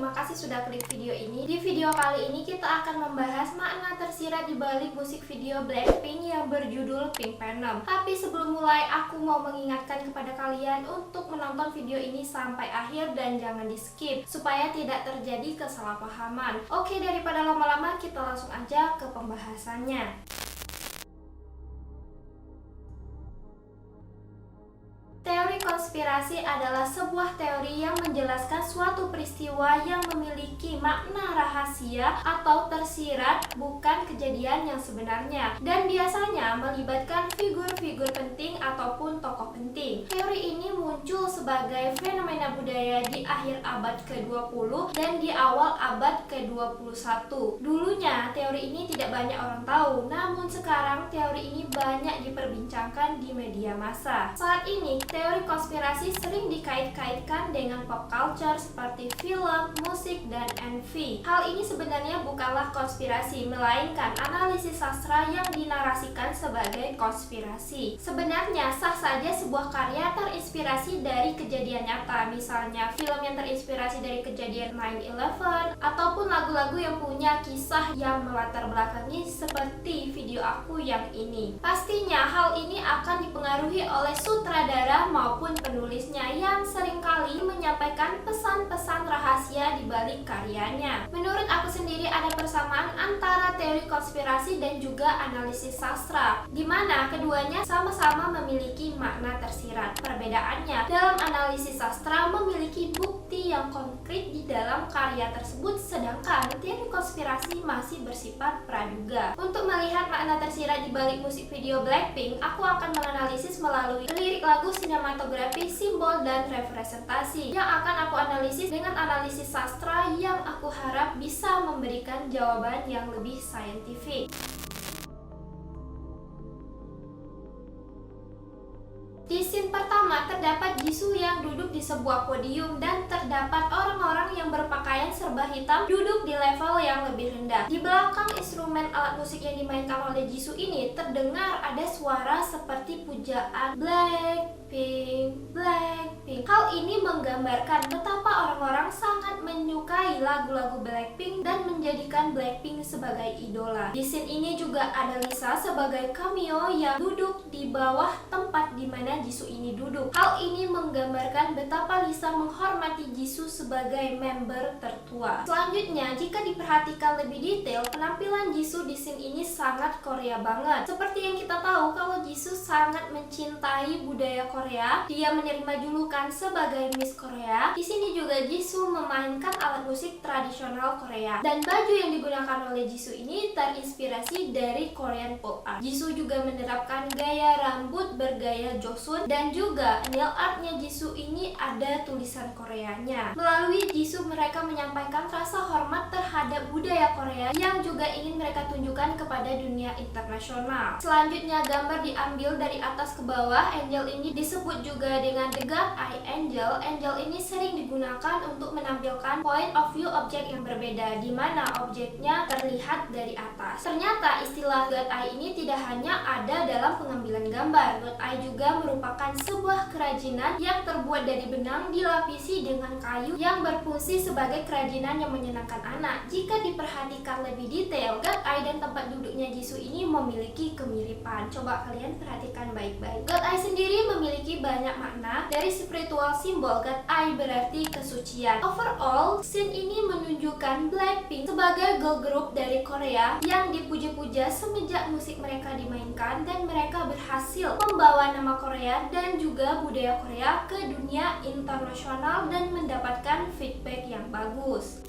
terima kasih sudah klik video ini. Di video kali ini kita akan membahas makna tersirat di balik musik video Blackpink yang berjudul Pink Venom. Tapi sebelum mulai, aku mau mengingatkan kepada kalian untuk menonton video ini sampai akhir dan jangan di skip supaya tidak terjadi kesalahpahaman. Oke, daripada lama-lama kita langsung aja ke pembahasannya. Teori konspirasi adalah sebuah teori yang menjelaskan suatu peristiwa yang memiliki makna rahasia atau tersirat, bukan kejadian yang sebenarnya, dan biasanya melibatkan figur-figur penting ataupun tokoh penting. Teori ini muncul sebagai fenomena budaya di akhir abad ke-20 dan di awal abad ke-21. Dulunya teori ini tidak banyak orang tahu, namun sekarang teori ini banyak diperbincangkan di media massa. Saat ini teori konspirasi sering dikait-kaitkan dengan pop culture seperti film, musik, dan NV. Hal ini sebenarnya bukanlah konspirasi, melainkan analisis sastra yang dinarasikan sebagai konspirasi. Sebenarnya sah saja sebuah karya terinspirasi dari kejadian nyata, misalnya film yang terinspirasi dari kejadian 9/11, ataupun lagu-lagu yang punya kisah yang melatar belakangi seperti video aku yang ini. Pastinya hal ini akan dipengaruhi oleh sutradara maupun penulisnya yang seringkali menyampaikan pesan-pesan rahasia di balik karyanya. Menurut aku sendiri ada persamaan antara teori konspirasi dan juga analisis sastra, di mana keduanya sama-sama memiliki makna tersirat. Perbedaannya, dalam analisis sastra memiliki bukti yang konkret di dalam karya tersebut, sedangkan teori konspirasi masih bersifat praduga. Untuk melihat makna tersirat di balik musik video Blackpink, aku akan menganalisis melalui lirik lagu, sinematografi, simbol, dan representasi yang akan aku analisis dengan analisis sastra yang aku harap bisa memberikan jawaban yang lebih saintifik. Di scene pertama terdapat Jisoo yang duduk di sebuah podium dan terdapat orang-orang yang berpakaian serba hitam duduk di level yang lebih rendah. Di belakang instrumen alat musik yang dimainkan oleh Jisoo ini terdengar ada suara seperti pujaan Blackpink, Blackpink. Hal ini menggambarkan betapa orang-orang sangat menyukai lagu-lagu Blackpink dan menjadikan Blackpink sebagai idola. Di scene ini juga ada Lisa sebagai cameo yang duduk di bawah tempat di mana Jisoo ini duduk. Hal ini menggambarkan betapa Lisa menghormati Jisoo sebagai member tertua. Selanjutnya, jika diperhatikan lebih detail, penampilan Jisoo di scene ini sangat Korea banget. Seperti yang kita tahu kalau Jisoo sangat mencintai budaya Korea, dia menerima julukan sebagai Miss Korea. Di sini juga Jisoo memainkan alat musik tradisional Korea, dan baju yang digunakan oleh Jisoo ini terinspirasi dari Korean pop art. Jisoo juga menerapkan gaya rambut bergaya Joseon, dan juga nail artnya Jisoo ini ada tulisan Koreanya. Melalui Jisoo, mereka menyampaikan rasa hormat terhadap budaya Korea yang juga ingin mereka tunjukkan kepada dunia internasional. Selanjutnya, gambar diambil dari atas ke bawah. Angel ini disebut juga dengan The God Eye Angel. Angel ini sering digunakan untuk menampilkan point of view objek yang berbeda, di mana objeknya terlihat dari atas. Ternyata istilah God Eye ini tidak hanya ada dalam pengambilan gambar. God Eye juga merupakan sebuah kerajinan yang terbuat dari benang dilapisi dengan kayu yang berfungsi sebagai kerajinan yang menyenangkan anak. Jika diperhatikan lebih detail, God Eye dan tempat duduknya Jisoo ini memiliki kemiripan. Coba kalian perhatikan baik-baik. God Eye sendiri memiliki banyak makna. Dari spiritual simbol, God Eye berarti kesucian. Overall, scene ini menunjukkan Blackpink sebagai girl group dari Korea yang dipuja-puja semenjak musik mereka dimainkan, dan mereka berhasil membawa nama Korea dan juga budaya Korea ke dunia internasional dan mendapatkan feedback yang bagus.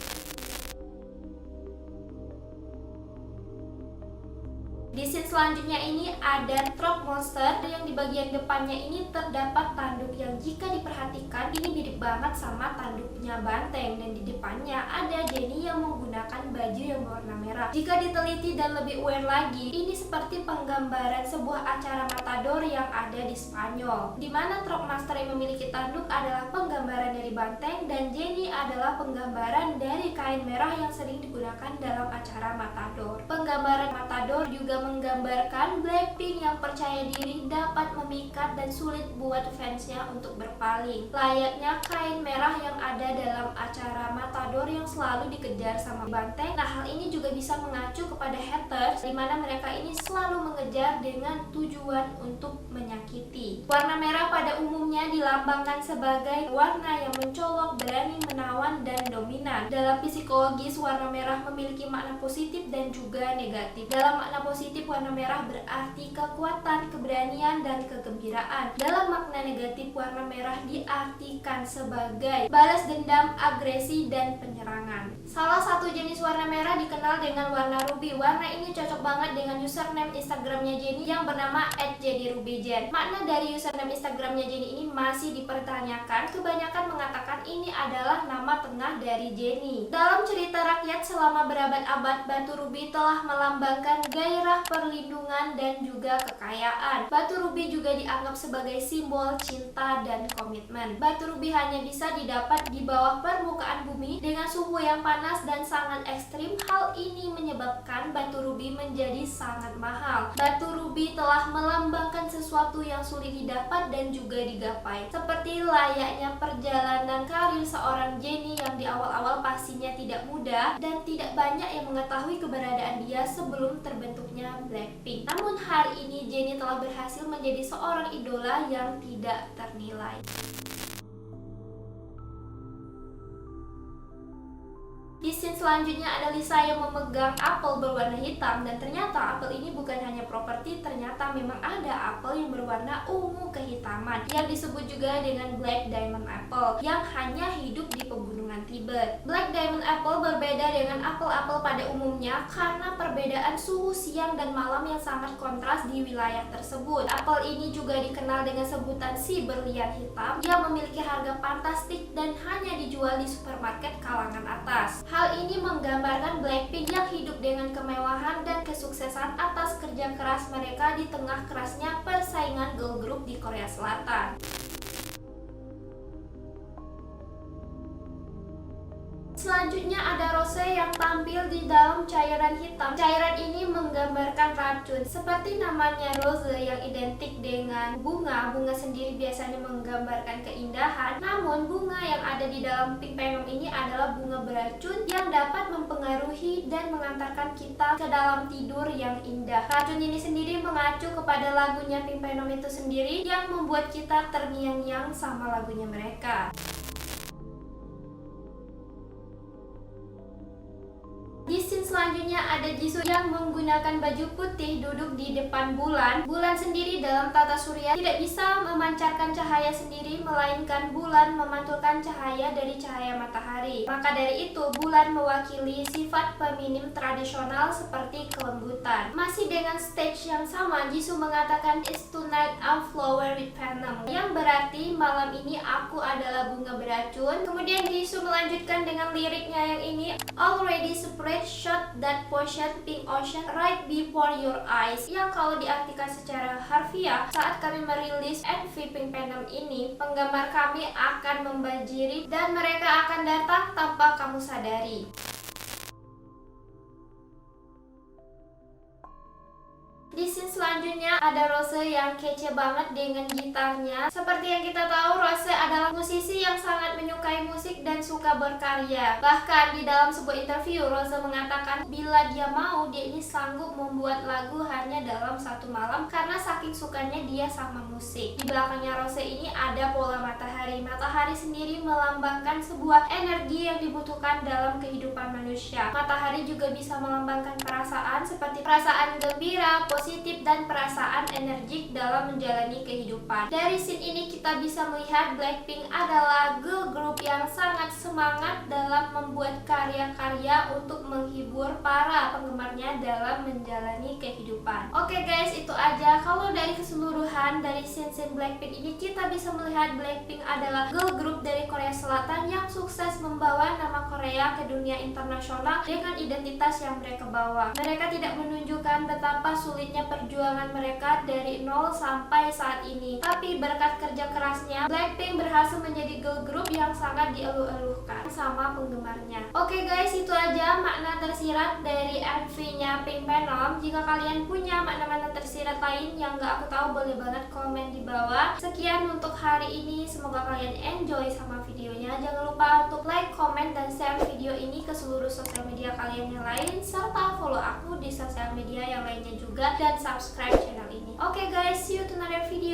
Di scene selanjutnya ini ada Frog Monster yang di bagian depannya ini terdapat tanduk yang jika diperhatikan ini mirip banget sama tanduknya banteng, dan di depannya ada Jennie yang menggunakan baju yang berwarna merah. Jika diteliti dan lebih aware lagi, ini seperti penggambaran sebuah acara matador yang ada di Spanyol, di mana Frog Monster yang memiliki tanduk adalah penggambaran dari banteng dan Jennie adalah penggambaran dari kain merah yang sering digunakan dalam acara matador. Penggambaran matador juga menggambarkan Blackpink yang percaya diri dapat memikat dan sulit buat fansnya untuk berpaling. Layaknya kain merah yang ada dalam acara Matador yang selalu dikejar sama banteng. Nah, hal ini juga bisa mengacu kepada haters, di mana mereka ini selalu mengejar dengan tujuan untuk menyakiti. Warna merah pada umumnya dilambangkan sebagai warna yang mencolok, berani, menawan, dan dominan. Dalam psikologis, warna merah memiliki makna positif dan juga negatif. Dalam makna positif, warna merah berarti kekuatan, keberanian, dan kegembiraan. Dalam makna negatif, warna merah diartikan sebagai balas dendam, agresi, dan penyerangan. Salah satu jenis warna merah dikenal dengan warna ruby. Warna ini cocok banget dengan username Instagramnya Jennie yang bernama @jennierubyjen. Makna dari username Instagramnya Jennie ini masih dipertanyakan. Kebanyakan mengatakan ini adalah nama tengah dari Jennie. Dalam cerita rakyat selama berabad-abad, batu ruby telah melambangkan gairah, perlindungan, dan juga kekayaan. Batu ruby juga dianggap sebagai simbol cinta dan komitmen. Batu ruby hanya bisa didapat di bawah permukaan bumi dengan suhu yang panas dan sangat ekstrim. Hal ini menyebabkan batu ruby menjadi sangat mahal. Batu ruby telah melambangkan sesuatu yang sulit didapat dan juga digapai. Seperti layaknya perjalanan karir seorang Jennie yang di awal-awal pastinya tidak mudah dan tidak banyak yang mengetahui keberadaan dia sebelum terbentuknya Blackpink. Namun hari ini Jennie telah berhasil menjadi seorang idola yang tidak ternilai. Di scene selanjutnya ada Lisa yang memegang apel berwarna hitam, dan ternyata apel ini bukan hanya properti, ternyata memang ada apel yang berwarna ungu kehitaman yang disebut juga dengan Black Diamond Apple yang hanya hidup di pegunungan Tibet. Black Diamond Apple berbeda dengan apel-apel pada umumnya karena perbedaan suhu siang dan malam yang sangat kontras di wilayah tersebut. Apel ini juga dikenal dengan sebutan si berlian hitam yang memiliki harga fantastik dan hanya dijual di supermarket kalangan atas. Hal ini menggambarkan Blackpink yang hidup dengan kemewahan dan kesuksesan atas kerja keras mereka di tengah kerasnya persaingan girl group di Korea Selatan. Selanjutnya ada Rose yang tampil di dalam cairan hitam. Cairan ini menggambarkan racun. Seperti namanya Rose yang identik dengan bunga. Bunga sendiri biasanya menggambarkan keindahan. Namun bunga yang ada di dalam Pink Venom ini adalah bunga beracun yang dapat mempengaruhi dan mengantarkan kita ke dalam tidur yang indah. Racun ini sendiri mengacu kepada lagunya Pink Venom itu sendiri yang membuat kita terngiang-ngiang sama lagunya mereka. Di scene selanjutnya ada Jisoo yang menggunakan baju putih duduk di depan bulan. Bulan sendiri dalam tata surya tidak bisa memancarkan cahaya sendiri, melainkan bulan memantulkan cahaya dari cahaya matahari. Maka dari itu, bulan mewakili sifat feminim tradisional seperti kelembutan. Masih dengan stage yang sama, Jisoo mengatakan "It's tonight I'm flower with venom", yang berarti malam ini aku adalah bunga beracun. Kemudian Jisoo melanjutkan dengan liriknya yang ini, "Already spread shot that potion pink ocean right before your eyes", yang kalau diartikan secara harfiah, saat kami merilis MV Pink Venom ini, penggemar kami akan membanjiri dan mereka akan datang tanpa kamu sadari. Di scene selanjutnya ada Rose yang kece banget dengan gitarnya. Seperti yang kita tahu, Rose adalah musisi yang sangat menyukai musik dan suka berkarya. Bahkan di dalam sebuah interview, Rose mengatakan bila dia mau, dia ini sanggup membuat lagu hanya dalam satu malam karena saking sukanya dia sama musik. Di belakangnya Rose ini ada pola matahari. Matahari sendiri melambangkan sebuah energi yang dibutuhkan dalam kehidupan manusia. Matahari juga bisa melambangkan perasaan seperti perasaan gembira, positif, dan perasaan energik dalam menjalani kehidupan. Dari scene ini kita bisa melihat Blackpink adalah girl group yang sangat semangat dalam membuat karya-karya untuk menghibur para penggemarnya dalam menjalani kehidupan. Oke guys, itu aja. Kalau dari keseluruhan dari scene-scene Blackpink ini, kita bisa melihat Blackpink adalah girl group dari Korea Selatan yang sukses membawa nama Korea ke dunia internasional dengan identitas yang mereka bawa. Mereka tidak menunjukkan menceritakan betapa sulitnya perjuangan mereka dari nol sampai saat ini. Tapi berkat kerja kerasnya, Blackpink berhasil menjadi girl group yang sangat dieluh-eluhkan sama penggemarnya. Oke guys, itu aja makna tersirat dari MV-nya Pink Venom. Jika kalian punya makna-makna tersirat lain yang gak aku tahu, boleh banget komen di bawah. Sekian untuk hari ini, semoga kalian enjoy sama videonya. Jangan lupa untuk like, comment, dan share video ini ke seluruh sosial media kalian yang lain, serta follow aku di sosial media yang lainnya juga, dan subscribe channel ini. Oke guys, see you to another video.